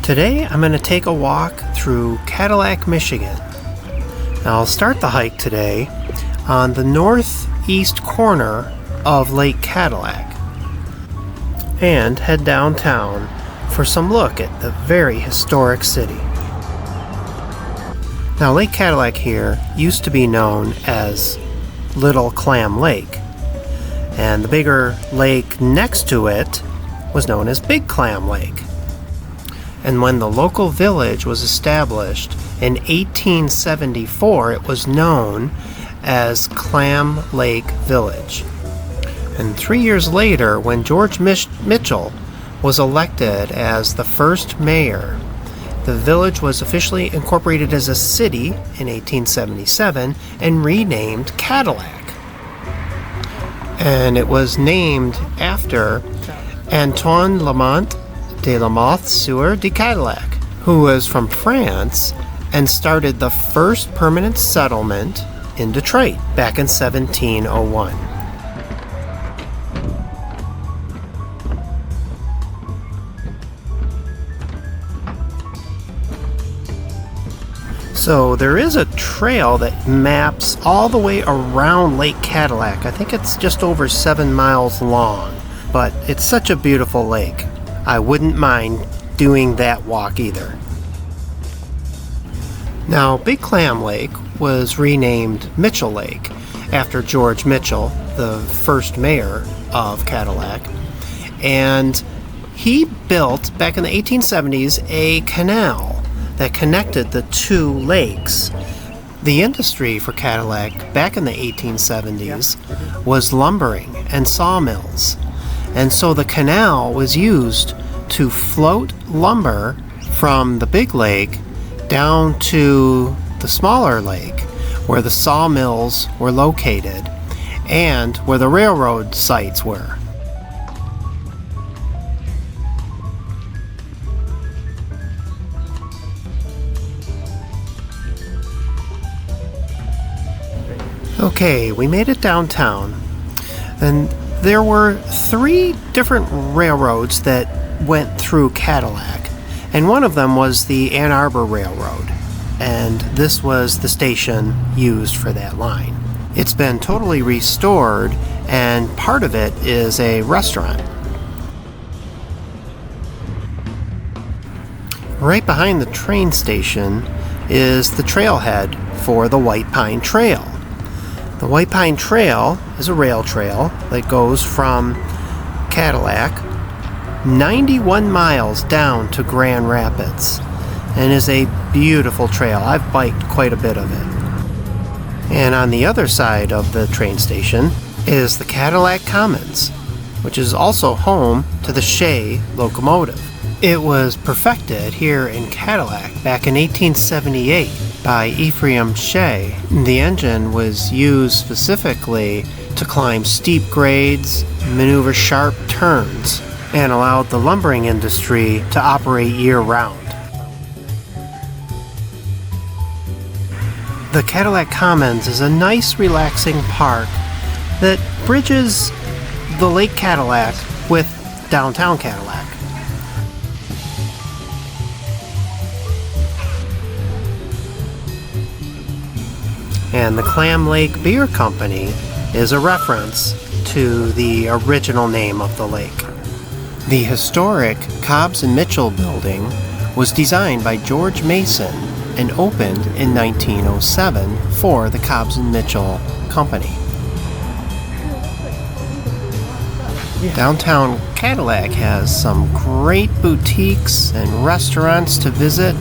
Today I'm going to take a walk through Cadillac, Michigan. Now I'll start the hike today on the northeast corner of Lake Cadillac and head downtown for some look at the very historic city. Now Lake Cadillac here used to be known as Little Clam Lake, and the bigger lake next to it was known as Big Clam Lake. And when the local village was established in 1874, it was known as Clam Lake Village. And 3 years later, when George Mitchell was elected as the first mayor, the village was officially incorporated as a city in 1877 and renamed Cadillac. And it was named after Antoine Lamont de la Mothe Sieur de Cadillac, who was from France and started the first permanent settlement in Detroit back in 1701. So there is a trail that maps all the way around Lake Cadillac. I think it's just over 7 miles long, but it's such a beautiful lake. I wouldn't mind doing that walk either. Now, Big Clam Lake was renamed Mitchell Lake after George Mitchell, the first mayor of Cadillac. And he built, back in the 1870s, a canal that connected the two lakes. The industry for Cadillac back in the 1870s was lumbering and sawmills. And so the canal was used to float lumber from the big lake down to the smaller lake where the sawmills were located and where the railroad sites were. Okay, we made it downtown, and there were 3 different railroads that went through Cadillac, and one of them was the Ann Arbor Railroad, and this was the station used for that line. It's been totally restored, and part of it is a restaurant. Right behind the train station is the trailhead for the White Pine Trail. The White Pine Trail is a rail trail that goes from Cadillac 91 miles down to Grand Rapids and is a beautiful trail. I've biked quite a bit of it. And on the other side of the train station is the Cadillac Commons, which is also home to the Shay Locomotive. It was perfected here in Cadillac back in 1878 by Ephraim Shay. The engine was used specifically to climb steep grades, maneuver sharp turns, and allowed the lumbering industry to operate year-round. The Cadillac Commons is a nice, relaxing park that bridges the Lake Cadillac with downtown Cadillac. And the Clam Lake Beer Company is a reference to the original name of the lake. The historic Cobbs and Mitchell building was designed by George Mason and opened in 1907 for the Cobbs and Mitchell Company. Downtown Cadillac has some great boutiques and restaurants to visit.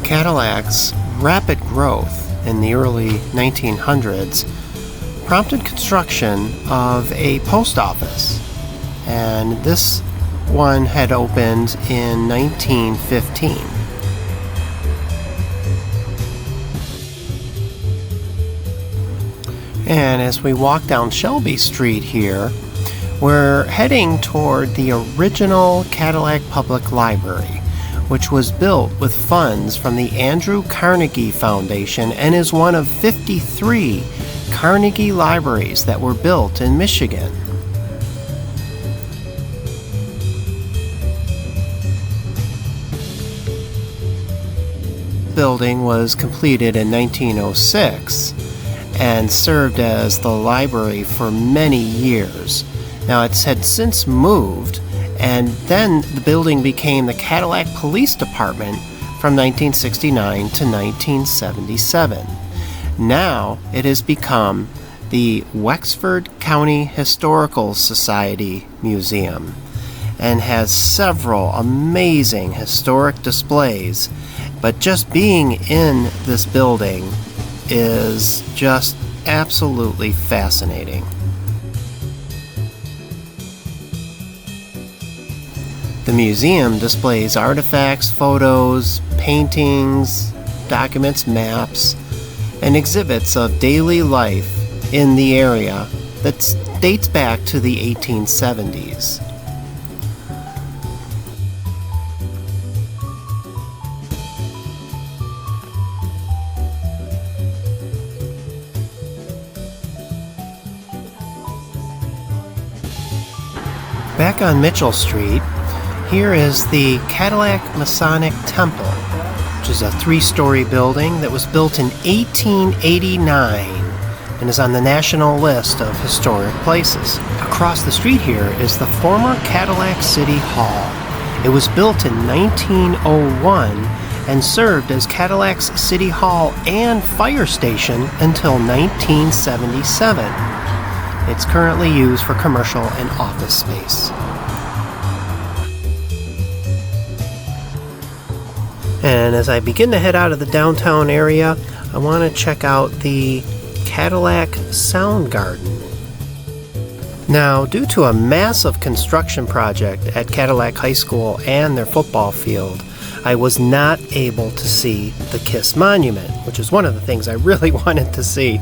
Cadillac's rapid growth in the early 1900s prompted construction of a post office, and this one had opened in 1915. And as we walk down Shelby Street here, we're heading toward the original Cadillac Public Library, which was built with funds from the Andrew Carnegie Foundation and is one of 53 Carnegie libraries that were built in Michigan. The building was completed in 1906 and served as the library for many years. Now it had since moved, and then the building became the Cadillac Police Department from 1969 to 1977. Now it has become the Wexford County Historical Society Museum and has several amazing historic displays, but just being in this building is just absolutely fascinating. The museum displays artifacts, photos, paintings, documents, maps, and exhibits of daily life in the area that dates back to the 1870s. Back on Mitchell Street, here is the Cadillac Masonic Temple, which is a 3-story building that was built in 1889 and is on the national list of historic places. Across the street here is the former Cadillac City Hall. It was built in 1901 and served as Cadillac's City Hall and fire station until 1977. It's currently used for commercial and office space. And as I begin to head out of the downtown area, I want to check out the Cadillac Sound Garden. Now, due to a massive construction project at Cadillac High School and their football field, I was not able to see the KISS Monument, which is one of the things I really wanted to see.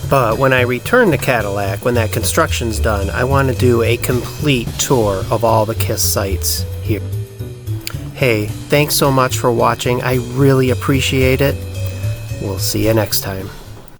But when I return to Cadillac, when that construction's done, I want to do a complete tour of all the KISS sites here. Hey, thanks so much for watching. I really appreciate it. We'll see you next time.